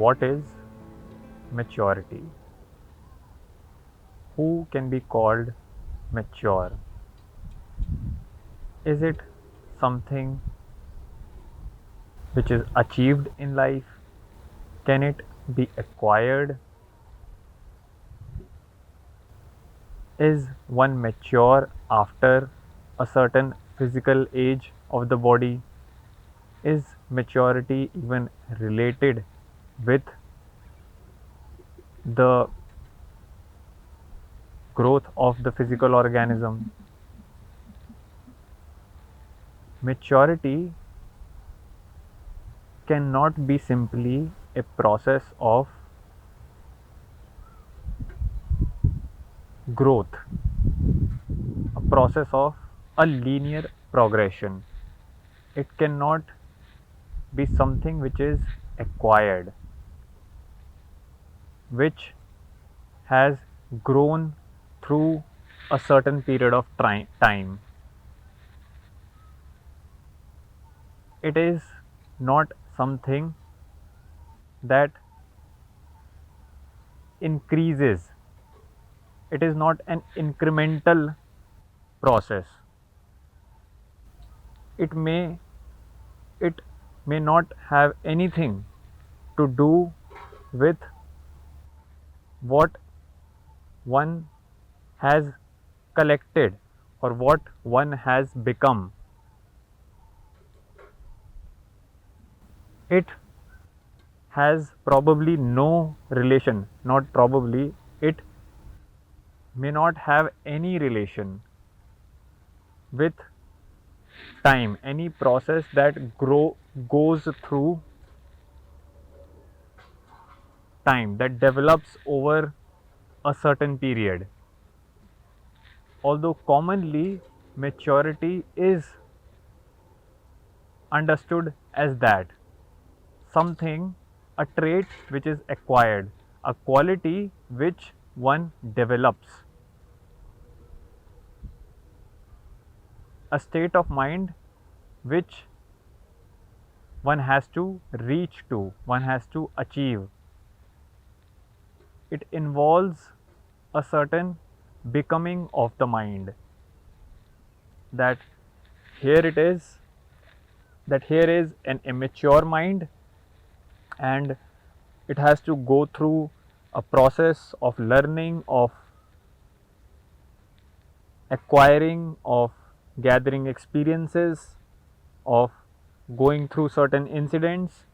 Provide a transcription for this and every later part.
what is maturity? Who can be called mature? Is it something which is achieved in life? Can it be acquired? Is one mature after a certain physical age of the body? Is maturity even related with the growth of the physical organism? Maturity cannot be simply a process of growth, a process of a linear progression. It cannot be something which is acquired, which has grown through a certain period of time. It is not something that increases. It is not an incremental process. It may it may not have anything to do with what one has collected or what one has become. It has probably no relation, not probably, it may not have any relation with time, any process that goes through time, that develops over a certain period. Although commonly maturity is understood as that something, a trait which is acquired, a quality which one develops, a state of mind which one has to reach to, one has to achieve. It involves a certain becoming of the mind, that here it is, that here is an immature mind, and it has to go through a process of learning, of acquiring, of gathering experiences, of going through certain incidents.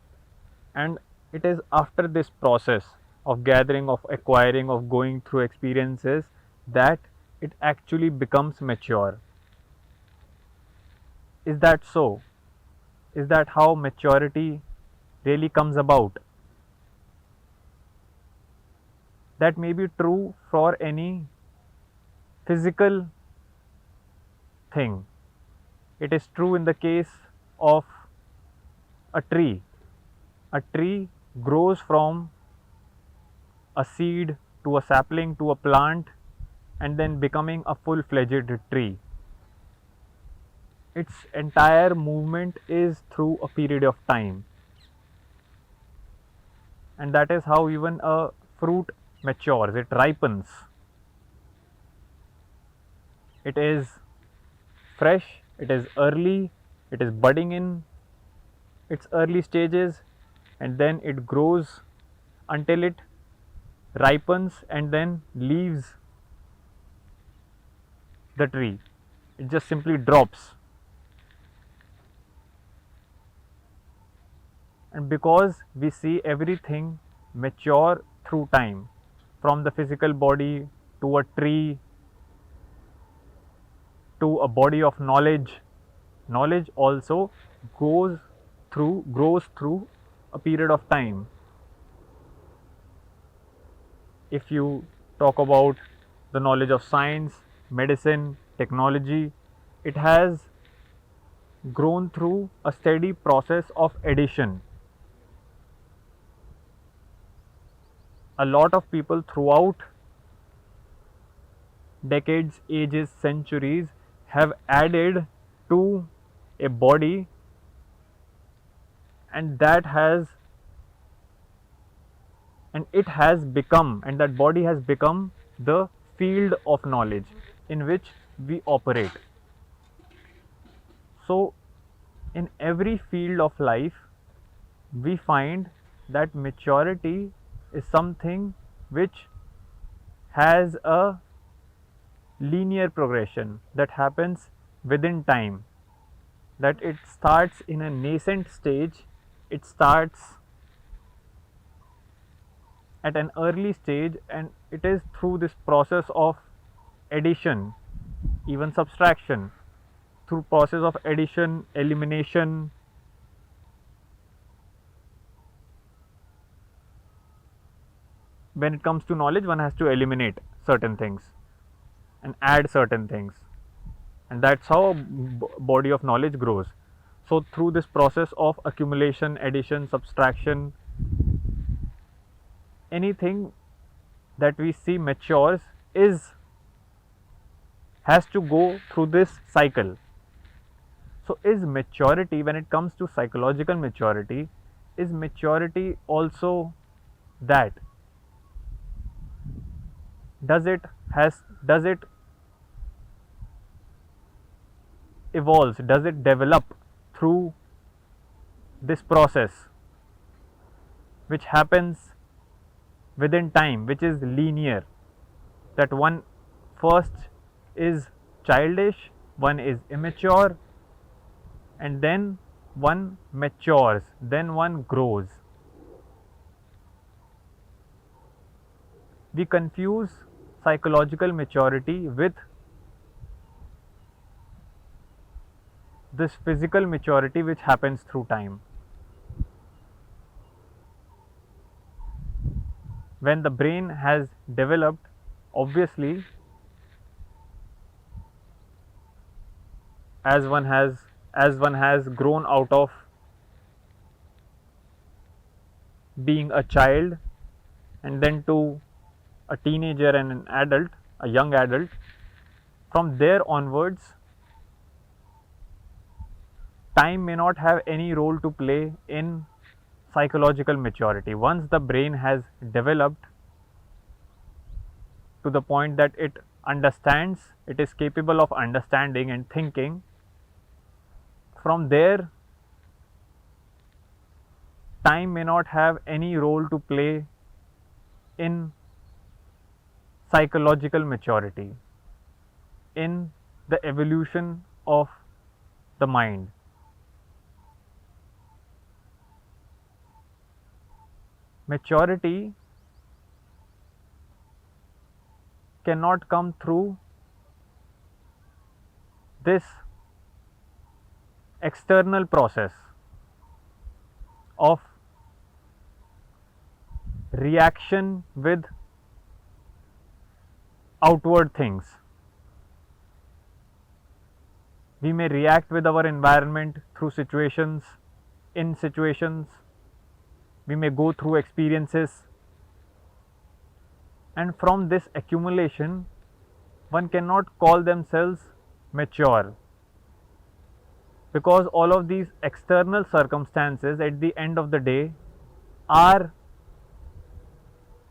And it is after this process of gathering, of acquiring, of going through experiences that it actually becomes mature. Is that so? Is that how maturity really comes about? That may be true for any physical thing. It is true in the case of a tree. A tree grows from a seed to a sapling to a plant and then becoming a full fledged tree. Its entire movement is through a period of time, and that is how even a fruit matures, it ripens. It is fresh, it is early, it is budding in its early stages, and then it grows until it ripens and then leaves the tree. It just simply drops. And because we see everything mature through time, from the physical body to a tree to a body of knowledge, knowledge also grows through a period of time. If you talk about the knowledge of science, medicine, technology, it has grown through a steady process of addition. A lot of people throughout decades, ages, centuries have added to a body, and that has and it has become, and that body has become the field of knowledge in which we operate. So, in every field of life, we find that maturity is something which has a linear progression that happens within time, that it starts in a nascent stage, it starts at an early stage, and it is through this process of addition, even subtraction, through process of addition, elimination. When it comes to knowledge, one has to eliminate certain things and add certain things, and that's how a body of knowledge grows. So through this process of accumulation, addition, subtraction, anything that we see matures is has to go through this cycle. So is maturity, when it comes to psychological maturity, is maturity also that? Does it evolves, does it develop through this process which happens within time, which is linear, that one first is childish, one is immature, and then one matures, then one grows. We confuse psychological maturity with this physical maturity which happens through time. When the brain has developed, obviously, as one has grown out of being a child and then to a teenager and an adult, a young adult, from there onwards, time may not have any role to play in psychological maturity. Once the brain has developed to the point that it understands, it is capable of understanding and thinking, from there, time may not have any role to play in psychological maturity, in the evolution of the mind. Maturity cannot come through this external process of reaction with outward things. We may react with our environment through situations, in situations, we may go through experiences, and from this accumulation, one cannot call themselves mature, because all of these external circumstances at the end of the day are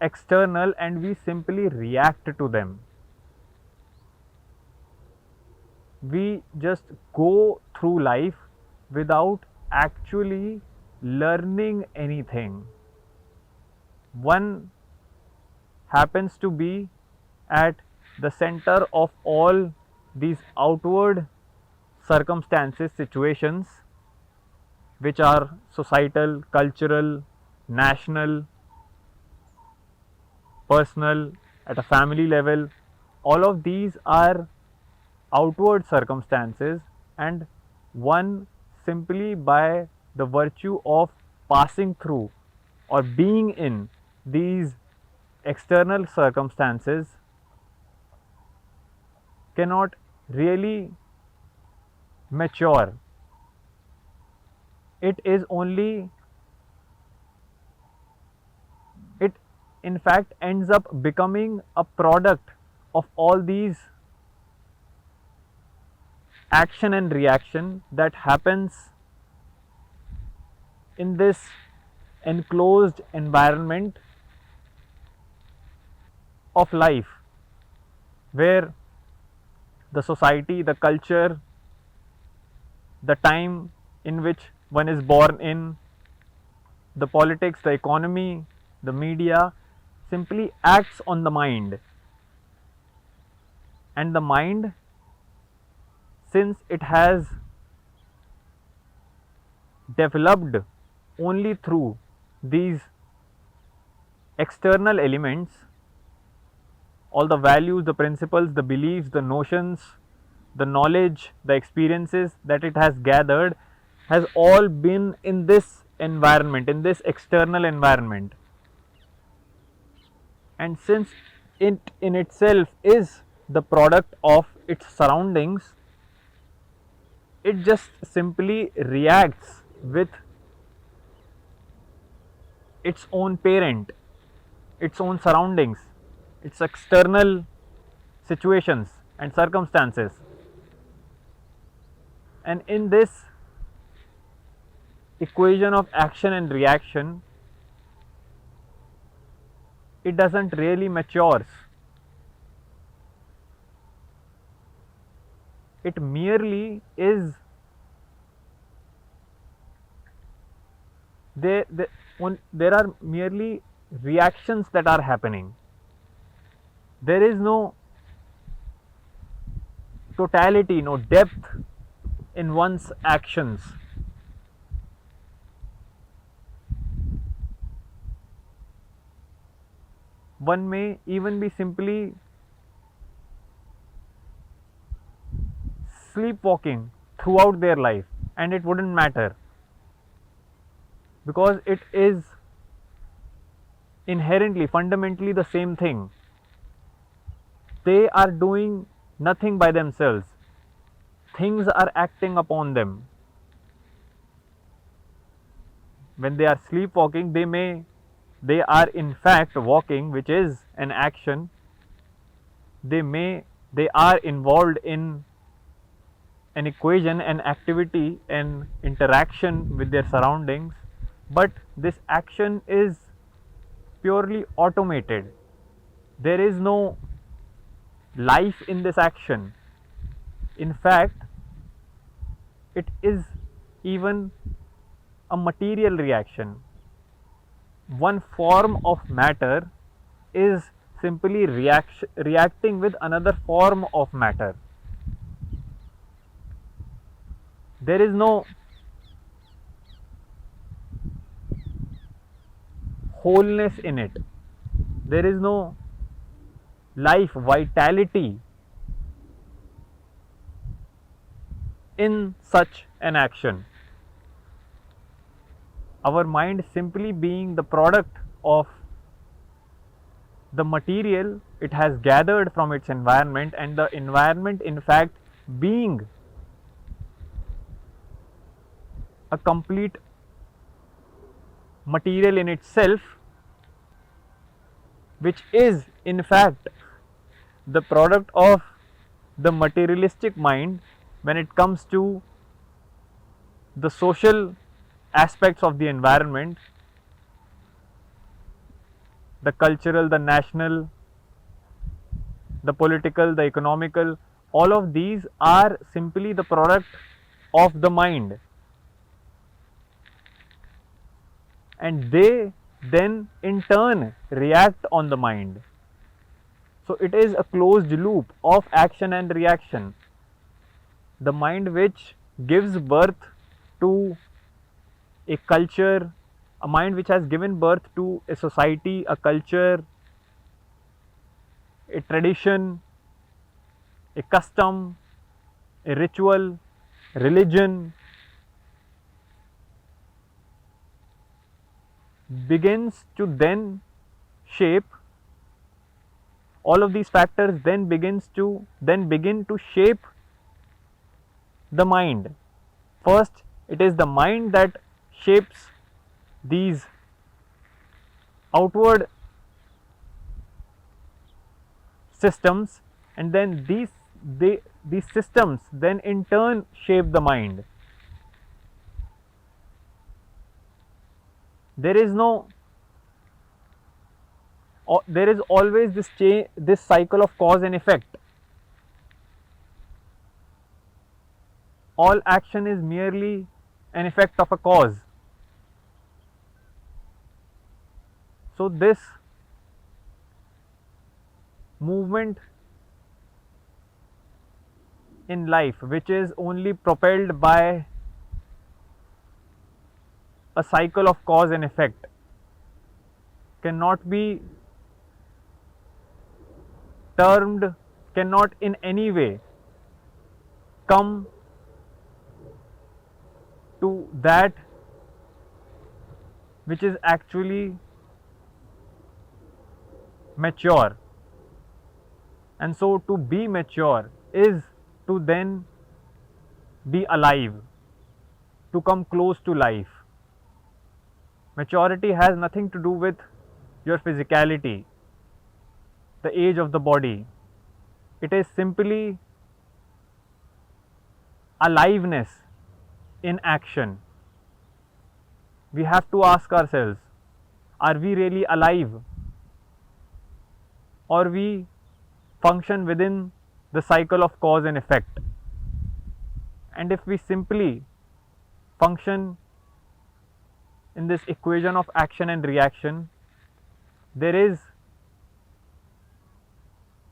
external and we simply react to them. We just go through life without actually learning anything. One happens to be at the center of all these outward circumstances, situations, which are societal, cultural, national, personal, at a family level. All of these are outward circumstances, and one simply by the virtue of passing through or being in these external circumstances cannot really mature. It is only, it in fact ends up becoming a product of all these action and reaction that happens in this enclosed environment of life, where the society, the culture, the time in which one is born in, the politics, the economy, the media simply acts on the mind. And the mind, since it has developed only through these external elements, all the values, the principles, the beliefs, the notions, the knowledge, the experiences that it has gathered, has all been in this environment, in this external environment. And since it in itself is the product of its surroundings, it just simply reacts with its own parent, its own surroundings, its external situations and circumstances. And in this equation of action and reaction, it doesn't really matures. It merely is there are merely reactions that are happening. There is no totality, no depth in one's actions. One may even be simply sleepwalking throughout their life, and it wouldn't matter, because it is inherently, fundamentally the same thing. They are doing nothing by themselves, things are acting upon them. When they are sleepwalking, they are in fact walking, which is an action. They are involved in an equation, an activity, an interaction with their surroundings, but this action is purely automated. There is no life in this action. In fact, it is even a material reaction. One form of matter is simply reacting with another form of matter. There is no wholeness in it. There is no life, vitality in such an action. Our mind simply being the product of the material it has gathered from its environment, and the environment in fact being a complete material in itself, which is in fact the product of the materialistic mind when it comes to the social aspects of the environment, the cultural, the national, the political, the economical. All of these are simply the product of the mind, and they then in turn react on the mind. So it is a closed loop of action and reaction. The mind which gives birth to a culture, a mind which has given birth to a society, a culture, a tradition, a custom, a ritual, religion, begins to then shape all of these factors, then begin to shape the mind. First, it is the mind that shapes these outward systems, and then these systems then in turn shape the mind. There is no there is always this cycle of cause and effect. All action is merely an effect of a cause. So this movement in life, which is only propelled by a cycle of cause and effect, cannot be termed, cannot in any way come to that which is actually mature. And so to be mature is to then be alive, to come close to life. Maturity has nothing to do with your physicality, the age of the body. It is simply aliveness in action. We have to ask ourselves, are we really alive, or we function within the cycle of cause and effect? And if we simply function in this equation of action and reaction, there is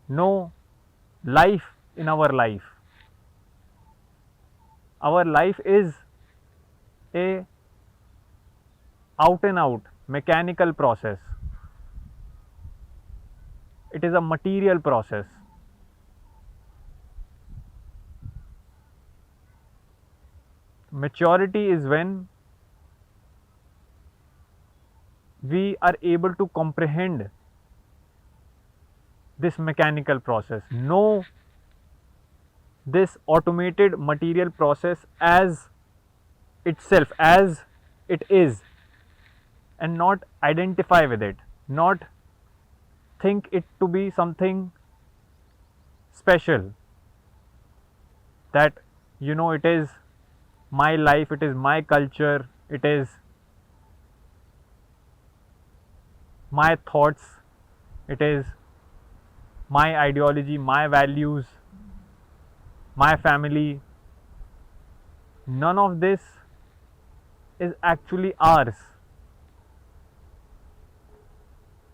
no life in our life. Our life is a out and out mechanical process. It is a material process. Maturity is when we are able to comprehend this mechanical process, know this automated material process as itself, as it is, and not identify with it, not think it to be something special, that it is my life, it is my culture, it is my thoughts, it is my ideology, my values, my family. None of this is actually ours.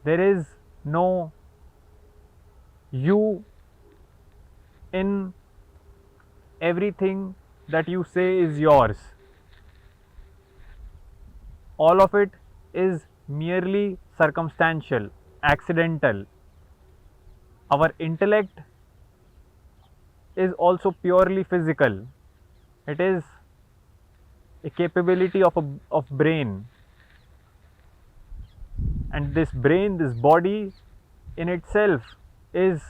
There is no you in everything that you say is yours. All of it is merely circumstantial, accidental. Our intellect is also purely physical. It is a capability of brain, and this brain, this body in itself is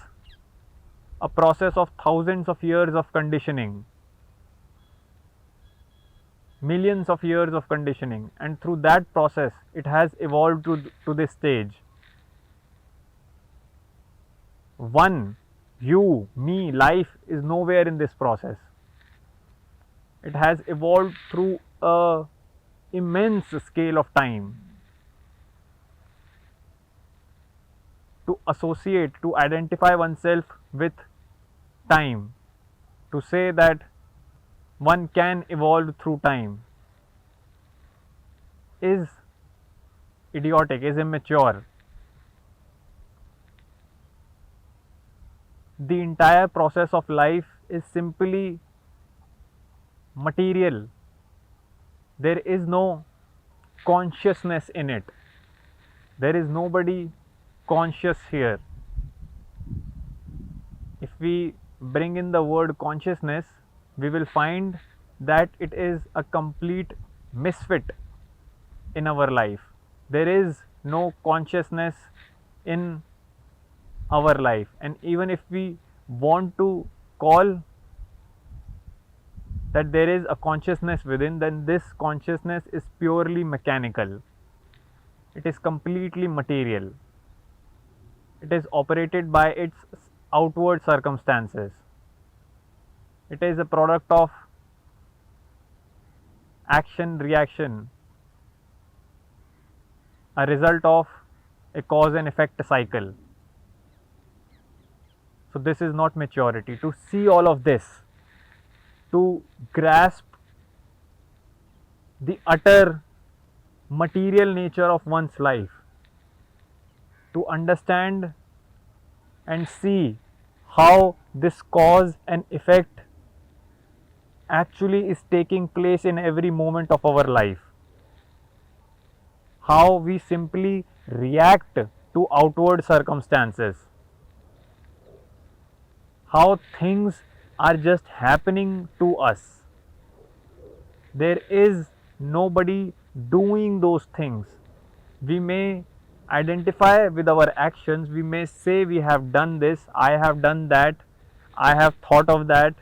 a process of thousands of years of conditioning, millions of years of conditioning, and through that process it has evolved to this stage. One, you, me, life is nowhere in this process. It has evolved through a immense scale of time. To associate, to identify oneself with time, to say that one can evolve through time, is idiotic, is immature. The entire process of life is simply material. There is no consciousness in it. There is nobody conscious here. If we bring in the word consciousness, we will find that it is a complete misfit in our life. There is no consciousness in our life, and even if we want to call that there is a consciousness within, then this consciousness is purely mechanical. It is completely material. It is operated by its outward circumstances. It is a product of action reaction, a result of a cause and effect cycle. So, this is not maturity. To see all of this, to grasp the utter material nature of one's life, to understand and see how this cause and effect actually is taking place in every moment of our life, how we simply react to outward circumstances, how things are just happening to us. There is nobody doing those things. We may identify with our actions, we may say we have done this, I have done that, I have thought of that,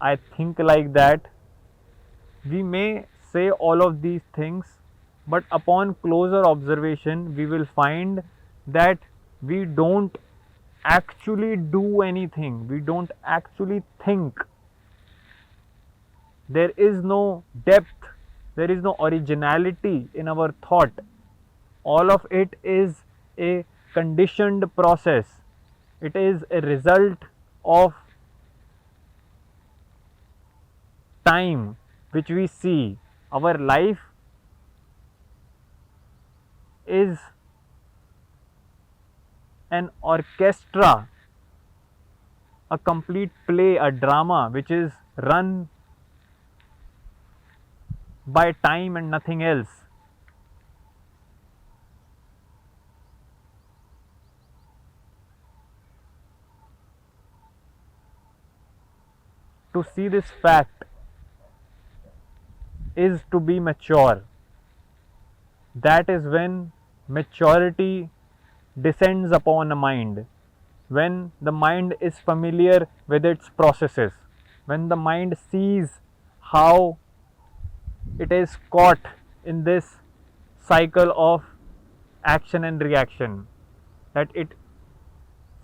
I think like that. We may say all of these things, but upon closer observation, we will find that we don't actually do anything, we don't actually think. There is no depth, there is no originality in our thought. All of it is a conditioned process, it is a result of time which we see. Our life is an orchestra, a complete play, a drama which is run by time and nothing else. To see this fact is to be mature. That is when maturity descends upon a mind, when the mind is familiar with its processes, when the mind sees how it is caught in this cycle of action and reaction, that it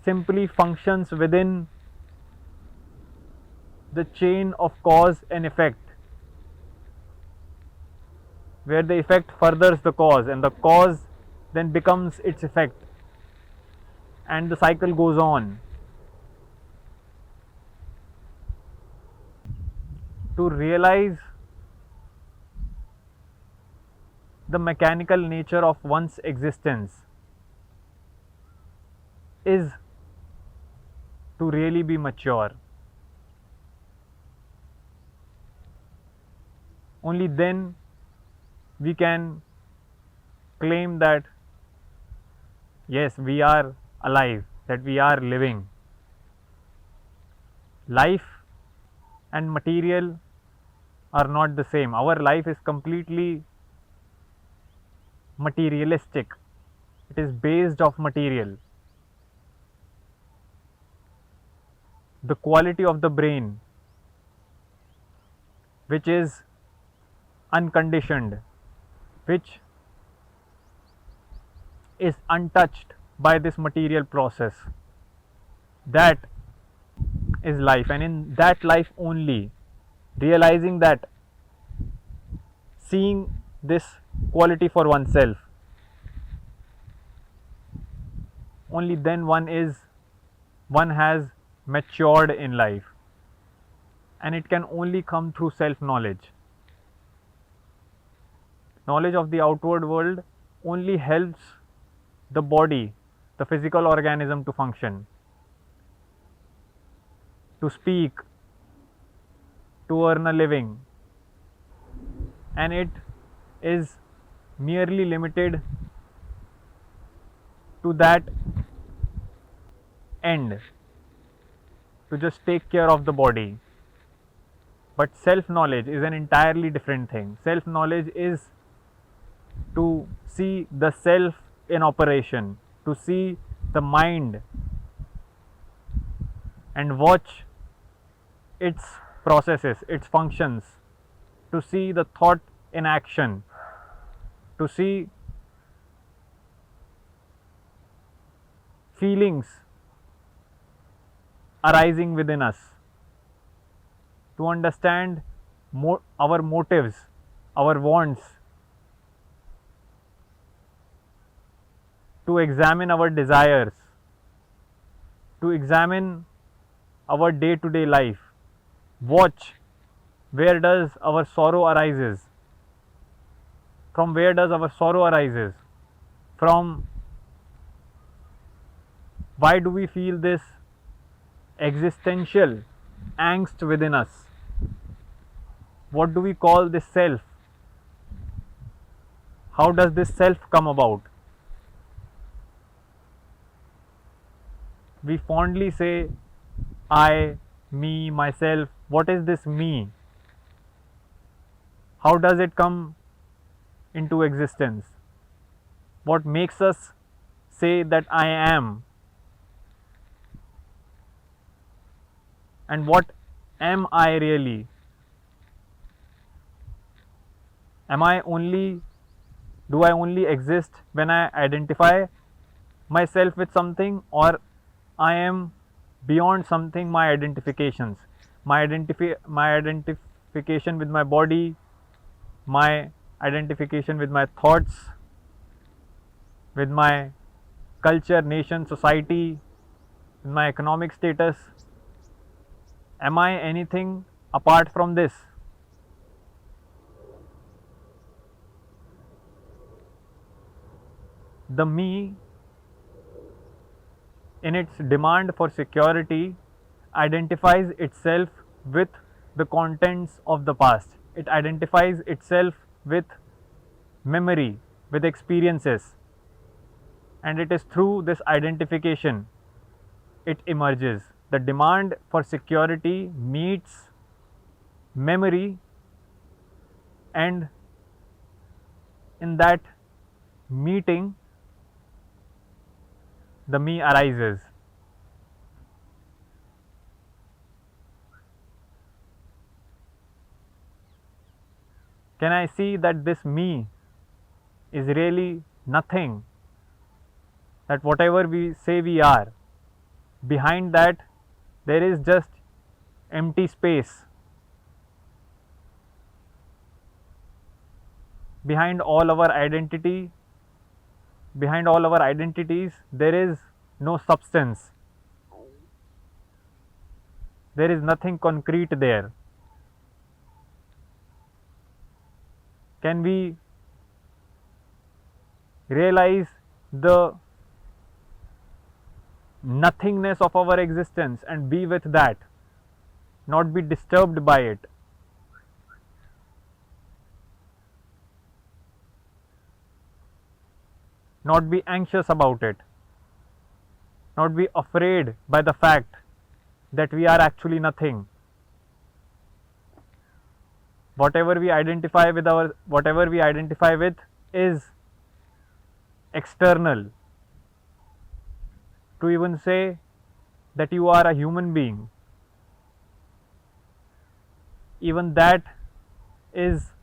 simply functions within the chain of cause and effect, where the effect furthers the cause and the cause then becomes its effect, and the cycle goes on. To realize the mechanical nature of one's existence is to really be mature. Only then we can claim that yes, we are alive, that we are living. Life and material are not the same. Our life is completely materialistic, it is based off material. The quality of the brain, which is unconditioned, which is untouched by this material process, that is life. And in that life only, realizing that, seeing this quality for oneself, only then one has matured in life, and it can only come through self knowledge. Knowledge of the outward world only helps the body, the physical organism, to function, to speak, to earn a living, and it is merely limited to that end, to just take care of the body. But self knowledge is an entirely different thing. Self knowledge is to see the self in operation, to see the mind and watch its processes, its functions, to see the thought in action, to see feelings arising within us, to understand our motives, our wants, to examine our desires, to examine our day to day life. Watch where does our sorrow arises, from where does our sorrow arises, from why do we feel this existential angst within us, what do we call this self, how does this self come about. We fondly say I, me, myself. What is this me? How does it come into existence? What makes us say that I am? And what am I really? Am I only, do I only exist when I identify myself with something, or I am beyond something, my identifications, my identification with my body, my identification with my thoughts, with my culture, nation, society, with my economic status. Am I anything apart from this? The me, in its demand for security, identifies itself with the contents of the past. It identifies itself with memory, with experiences, and it is through this identification it emerges. The demand for security meets memory, and in that meeting, the me arises. Can I see that this me is really nothing? That whatever we say we are, behind that there is just empty space. Behind all our identity, behind all our identities, there is no substance. There is nothing concrete there. Can we realize the nothingness of our existence and be with that, not be disturbed by it? Not be anxious about it, not be afraid by the fact that we are actually nothing. Whatever we identify with, is external. To even say that you are a human being, even that is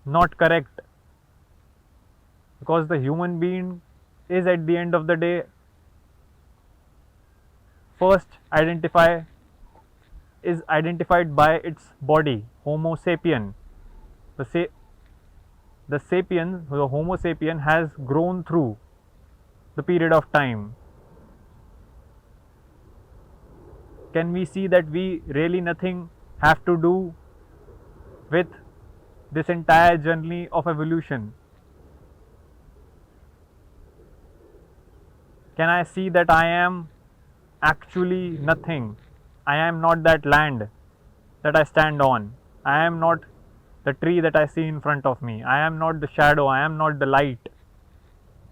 not correct, because the human being is at the end of the day first identified by its body, Homo sapien. The, sa- the Homo sapien has grown through the period of time. Can we see that we really nothing have to do with this entire journey of evolution? Can I see that I am actually nothing? I am not that land that I stand on. I am not the tree that I see in front of me. I am not the shadow. I am not the light.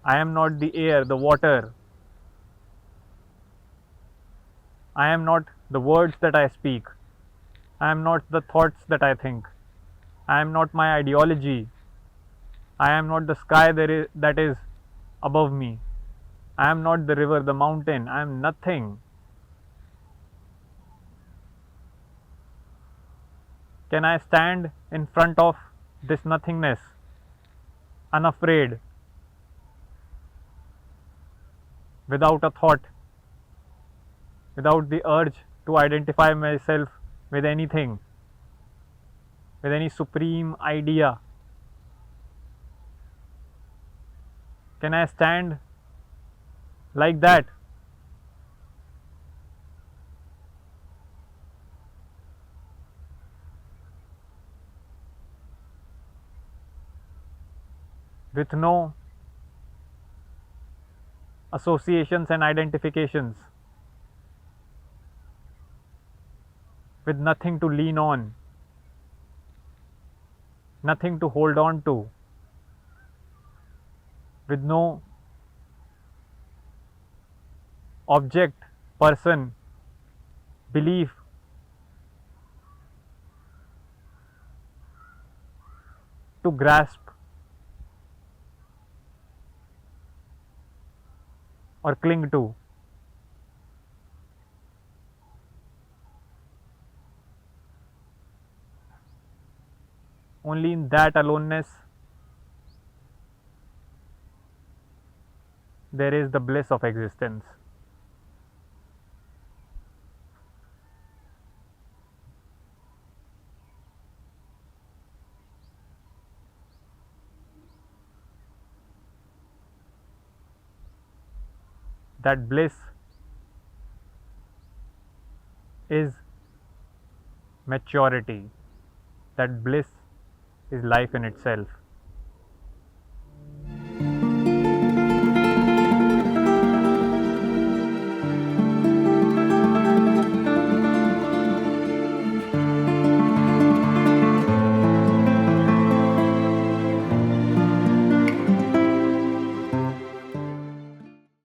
I am not the air, the water. I am not the words that I speak. I am not the thoughts that I think. I am not my ideology. I am not the sky that is above me. I am not the river, the mountain. I am nothing. Can I stand in front of this nothingness, unafraid, without a thought, without the urge to identify myself with anything, with any supreme idea? Can I stand like that? With no associations and identifications, with nothing to lean on, nothing to hold on to, with no object, person, belief to grasp or cling to. Only in that aloneness there is the bliss of existence. That bliss is maturity. That bliss is life in itself.